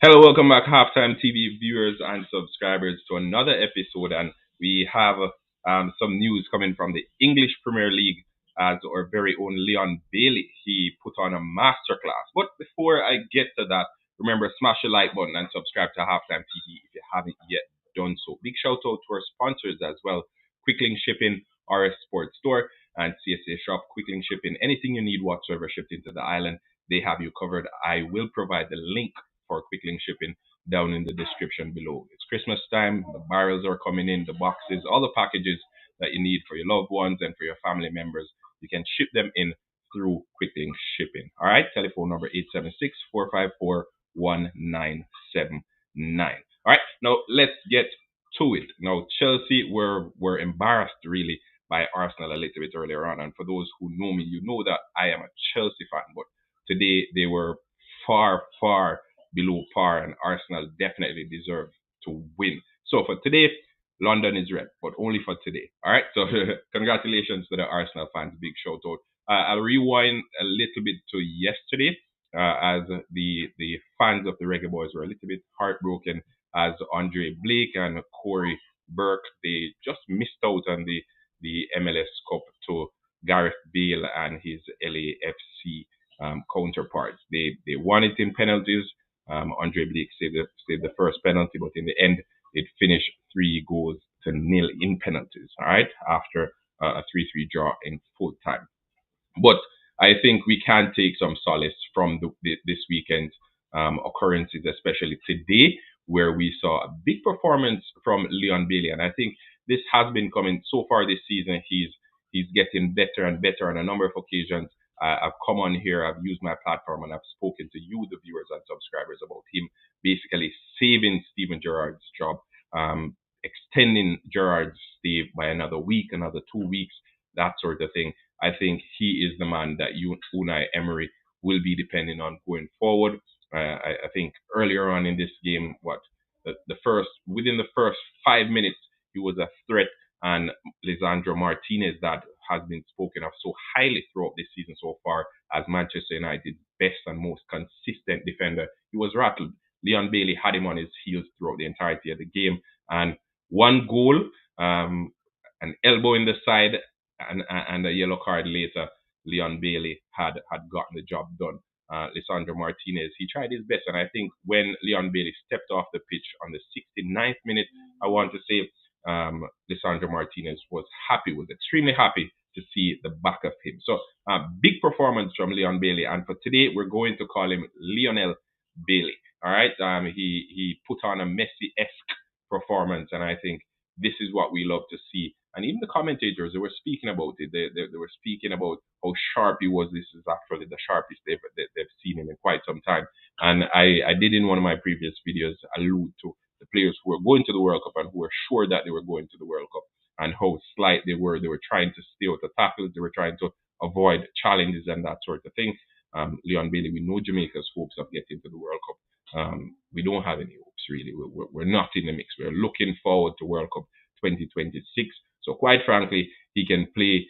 Hello, welcome back, Halftime TV viewers and subscribers, to another episode. And we have some news coming from the English Premier League as our very own Leon Bailey. He put on a masterclass. But before I get to that, remember, smash the like button and subscribe to Halftime TV if you haven't yet done so. Big shout out to our sponsors as well: Quicklink Shipping, RS Sports Store, and CSA Shop. Quicklink Shipping, anything you need whatsoever shipped into the island, they have you covered. I will provide the link for Quicklink Shipping down in the description below. It's Christmas time, the barrels are coming in, the boxes, all the packages that you need for your loved ones and for your family members. You can ship them in through Quicklink Shipping. All right, telephone number 876-454-1979. All right, now let's get to it. Now, Chelsea were embarrassed really by Arsenal a little bit earlier on. And for those who know me, you know that I am a Chelsea fan. But today they were far below par, and Arsenal definitely deserve to win. So for today, London is red, but only for today. All right. So congratulations to the Arsenal fans. Big shout out. I'll rewind a little bit to yesterday, as the fans of the Reggae Boys were a little bit heartbroken as Andre Blake and Corey Burke, they just missed out on the MLS Cup to Gareth Bale and his LAFC counterparts. They won it in penalties. Andre Blake saved the first penalty, but in the end, it finished 3 goals to nil in penalties. All right, after a 3-3 draw in full time. But I think we can take some solace from this weekend's occurrences, especially today, where we saw a big performance from Leon Bailey. And I think this has been coming so far this season. He's getting better and better on a number of occasions. I've come on here, I've used my platform, and I've spoken to you, the viewers and subscribers, about him basically saving Steven Gerrard's job, extending Gerrard's stay by another week, another 2 weeks, that sort of thing. I think he is the man that Unai Emery will be depending on going forward. I think earlier on in this game, within the first 5 minutes, he was a threat, and Lisandro Martinez, that has been spoken of so highly throughout this season so far as Manchester United's best and most consistent defender, he was rattled. Leon Bailey had him on his heels throughout the entirety of the game, and one goal, an elbow in the side, and a yellow card later, Leon Bailey had gotten the job done. Lisandro Martinez, he tried his best, and I think when Leon Bailey stepped off the pitch on the 69th minute, I want to say, Lisandro Martinez was extremely happy to see the back of him. So, big performance from Leon Bailey, and for today, we're going to call him Lionel Bailey. All right, he put on a Messi-esque performance, and I think this is what we love to see. And even the commentators, they were speaking about it. They were speaking about how sharp he was. This is actually the sharpest they've seen him in quite some time. And I did in one of my previous videos allude to the players who were going to the World Cup and who were sure that they were going to the World Cup, and how slight they were. They were trying to stay out of tackles. They were trying to avoid challenges and that sort of thing. Leon Bailey, we know Jamaica's hopes of getting to the World Cup. We don't have any hopes really. We're not in the mix. We're looking forward to World Cup 2026. So quite frankly, he can play.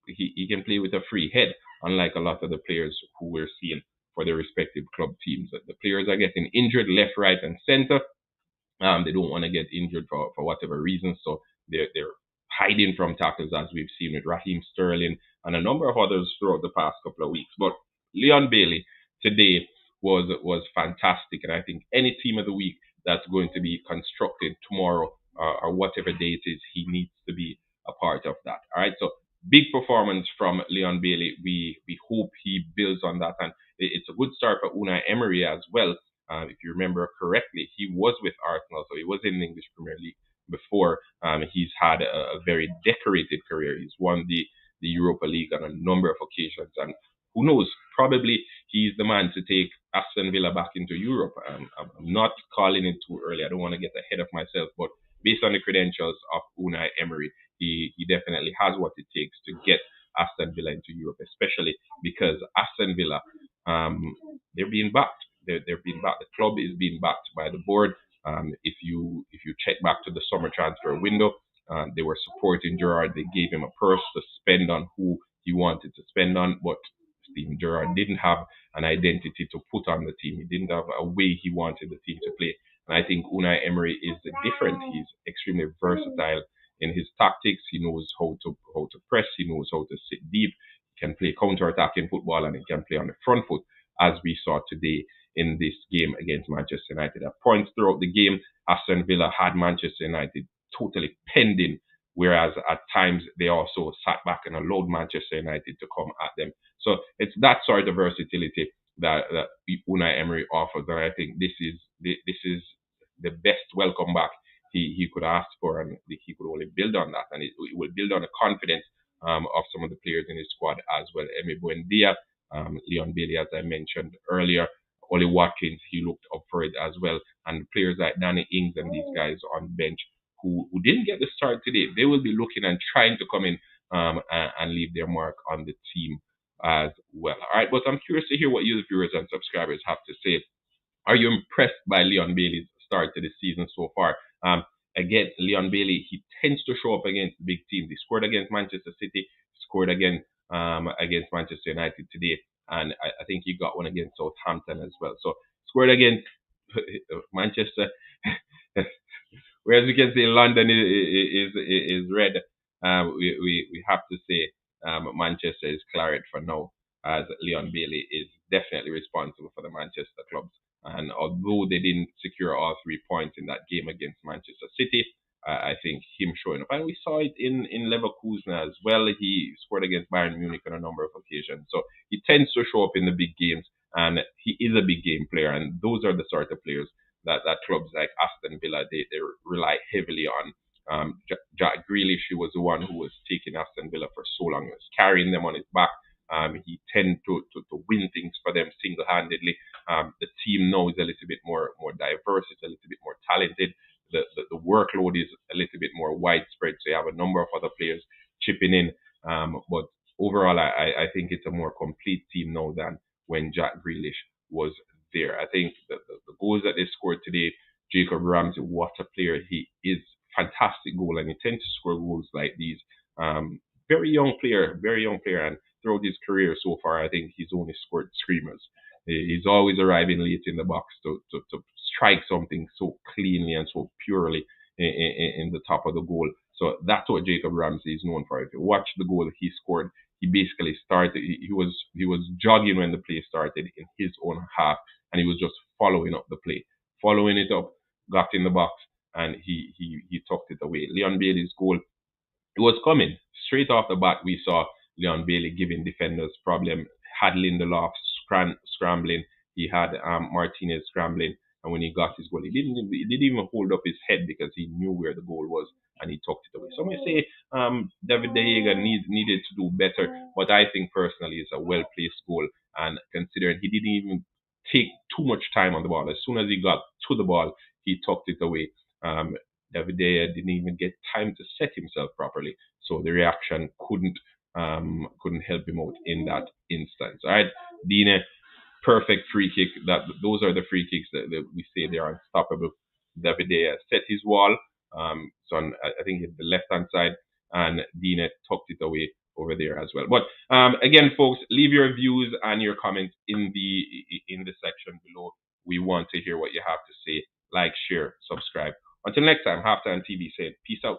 He can play with a free head, unlike a lot of the players who we're seeing for their respective club teams. The players are getting injured left, right, and center. They don't want to get injured for whatever reason, so they're hiding from tackles, as we've seen with Raheem Sterling and a number of others throughout the past couple of weeks. But Leon Bailey today was fantastic, and I think any team of the week that's going to be constructed tomorrow, or whatever day it is, he needs to be a part of that. All right, so big performance from Leon Bailey. We hope he builds on that, and it's a good start for Unai Emery as well. If you remember correctly, he was with Arsenal, so he was in the English Premier League before. He's had a very decorated career. He's won the Europa League on a number of occasions, and who knows, probably he's the man to take Aston Villa back into Europe. I'm not calling it too early. I don't want to get ahead of myself, but based on the credentials of Unai Emery, he definitely has what it takes to get Aston Villa into Europe, especially because Aston Villa, they're being backed. They're being backed. The club is being backed by the board. If you check back to the summer transfer window, they were supporting Gerrard. They gave him a purse to spend on who he wanted to spend on, but team. Gerrard didn't have an identity to put on the team. He didn't have a way he wanted the team to play. And I think Unai Emery is different. He's extremely versatile in his tactics. He knows how to press. He knows how to sit deep. He can play counter-attacking football and he can play on the front foot, as we saw today in this game against Manchester United. At points throughout the game, Aston Villa had Manchester United totally pending, whereas at times they also sat back and allowed Manchester United to come at them. So it's that sort of versatility that Unai Emery offers, and I think this is the best welcome back he could ask for, and he could only build on that, and it will build on the confidence of some of the players in his squad as well. Emi Buendia, Leon Bailey, as I mentioned earlier, Ollie Watkins, he looked up for it as well, and players like Danny Ings and these guys on bench who didn't get the start today, they will be looking and trying to come in and leave their mark on the team as well. All right, but I'm curious to hear what you, the viewers and subscribers, have to say. Are you impressed by Leon Bailey's start to the season so far? Again, Leon Bailey, he tends to show up against big teams. He scored against Manchester City, scored again against Manchester United today, and I think he got one against Southampton as well. So scored against Manchester. Whereas we can say London is red, we have to say Manchester is claret for now, as Leon Bailey is definitely responsible for the Manchester clubs. And although they didn't secure all 3 points in that game against Manchester City, I think him showing up, and we saw it in Leverkusen as well. He scored against Bayern Munich on a number of occasions, so he tends to show up in the big games, and he is a big game player. And those are the sort of players that clubs like Aston Villa they rely heavily on. Jack Grealish, he was the one who was taking Aston Villa for so long. He was carrying them on his back. He tended to win things for them single-handedly. The team now is a little bit more diverse. It's a little bit more talented. The workload is a little bit more widespread. So you have a number of other players chipping in. But overall, I think it's a more complete team now than when Jack Grealish was there. I think the goals that they scored today, Jacob Ramsey, what a player he is. Fantastic goal, and he tends to score goals like these. Very young player, and throughout his career so far, I think he's only scored screamers. He's always arriving late in the box to strike something so cleanly and so purely in the top of the goal. So that's what Jacob Ramsey is known for. If you watch the goal he scored, he basically started. He was jogging when the play started in his own half, and he was just following up the play, following it up, got in the box, and he tucked it away. Leon Bailey's goal, it was coming straight off the bat. We saw Leon Bailey giving defenders problem, had Lindelof scrambling, he had Martinez scrambling, and when he got his goal, he didn't even hold up his head because he knew where the goal was and he tucked it away. Some may say David De Gea needed to do better, but I think personally it's a well placed goal, and considering he didn't even take too much time on the ball, as soon as he got to the ball, he tucked it away. David De Gea didn't even get time to set himself properly, so the reaction couldn't help him out in that instance. All right, Dine, perfect free kick. Those are the free kicks that we say they are unstoppable. David De Gea set his wall, so I think it's the left hand side, and Dine tucked it away over there as well. But again, folks, leave your views and your comments in the section below. We want to hear what you have to say. Like, share, subscribe. Until next time, Halftime TV saying peace out.